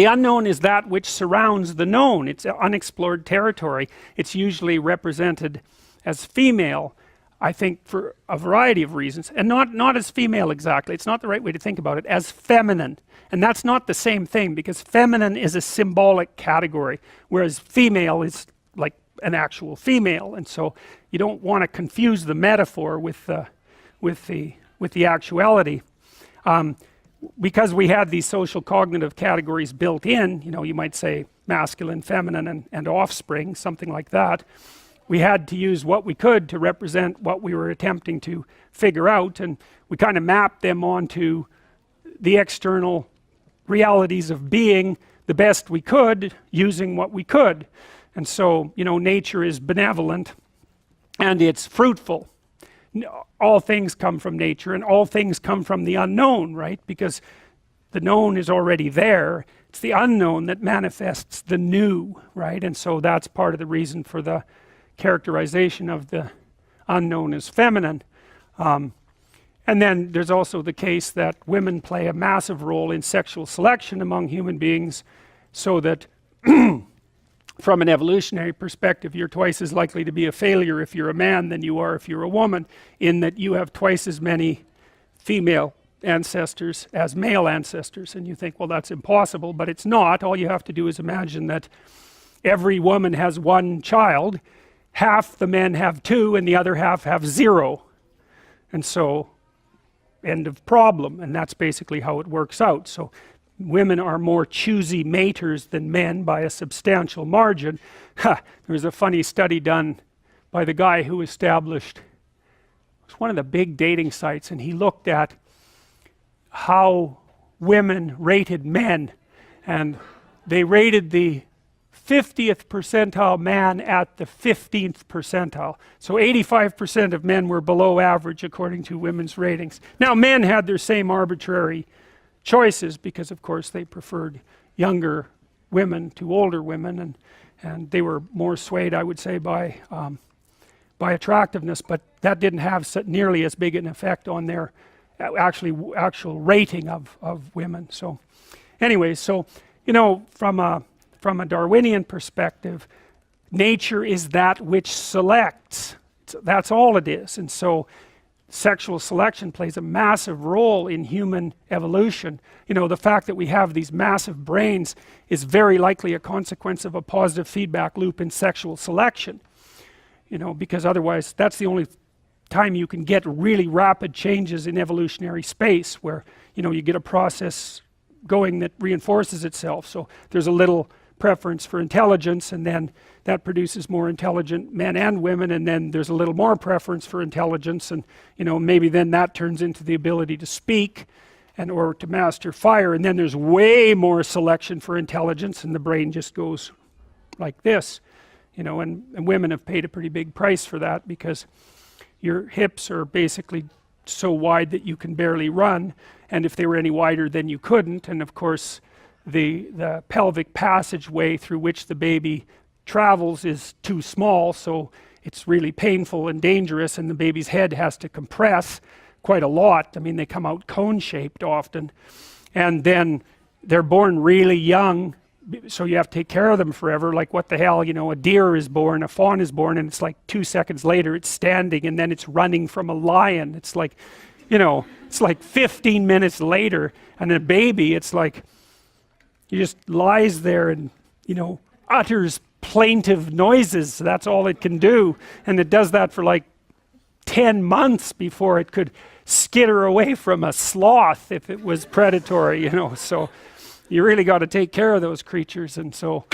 The unknown is that which surrounds the known. It's unexplored territory. It's usually represented as female, I think, for a variety of reasons, and not as female exactly. It's not the right way to think about it, as feminine. And that's not the same thing, because feminine is a symbolic category, whereas female is like an actual female. And so you don't want to confuse the metaphor with the actuality. Because we had these social cognitive categories built in, you know, you might say masculine, feminine, and offspring, something like that. We had to use what we could to represent what we were attempting to figure out, and we kind of mapped them onto the external realities of being the best we could, using what we could. And so, you know, nature is benevolent and it's fruitful. All things come from nature, and all things come from the unknown, right? Because the known is already there. It's the unknown that manifests the new, right? And so that's part of the reason for the characterization of the unknown as feminine. And then there's also the case that women play a massive role in sexual selection among human beings, so that from an evolutionary perspective, you're twice as likely to be a failure if you're a man than you are if you're a woman, in that you have twice as many female ancestors as male ancestors. And you think, well, that's impossible, but it's not. All you have to do is imagine that every woman has one child, half the men have two, and the other half have zero. And so, end of problem. And that's basically how it works out. So women are more choosy maters than men by a substantial margin. There was a funny study done by the guy who established, it was one of the big dating sites, and he looked at how women rated men, and they rated the 50th percentile man at the 15th percentile. So 85% of men were below average according to women's ratings. Now men had their same arbitrary choices, because of course they preferred younger women to older women, and they were more swayed, I would say, by attractiveness, but that didn't have nearly as big an effect on their actual rating of women. So anyway, so you know, from a Darwinian perspective, nature is that which selects. That's all it is. And so sexual selection plays a massive role in human evolution. You know, the fact that we have these massive brains is very likely a consequence of a positive feedback loop in sexual selection. You know, because otherwise that's the only time you can get really rapid changes in evolutionary space, where, you know, you get a process going that reinforces itself. So there's a little preference for intelligence, and then that produces more intelligent men and women, and then there's a little more preference for intelligence, and you know, maybe then that turns into the ability to speak and or to master fire, and then there's way more selection for intelligence, and the brain just goes like this, you know. And women have paid a pretty big price for that, because your hips are basically so wide that you can barely run, and if they were any wider then you couldn't. And of course the pelvic passageway through which the baby travels is too small, so it's really painful and dangerous, and the baby's head has to compress quite a lot. I mean, they come out cone-shaped often, and then they're born really young, so you have to take care of them forever. Like, what the hell, you know, a deer is born, a fawn is born, and it's like 2 seconds later it's standing, and then it's running from a lion. It's like, you know, it's like 15 minutes later, and a baby, it's like, he just lies there and, you know, utters plaintive noises. That's all it can do, and it does that for like 10 months before it could skitter away from a sloth if it was predatory, you know. So you really got to take care of those creatures. And so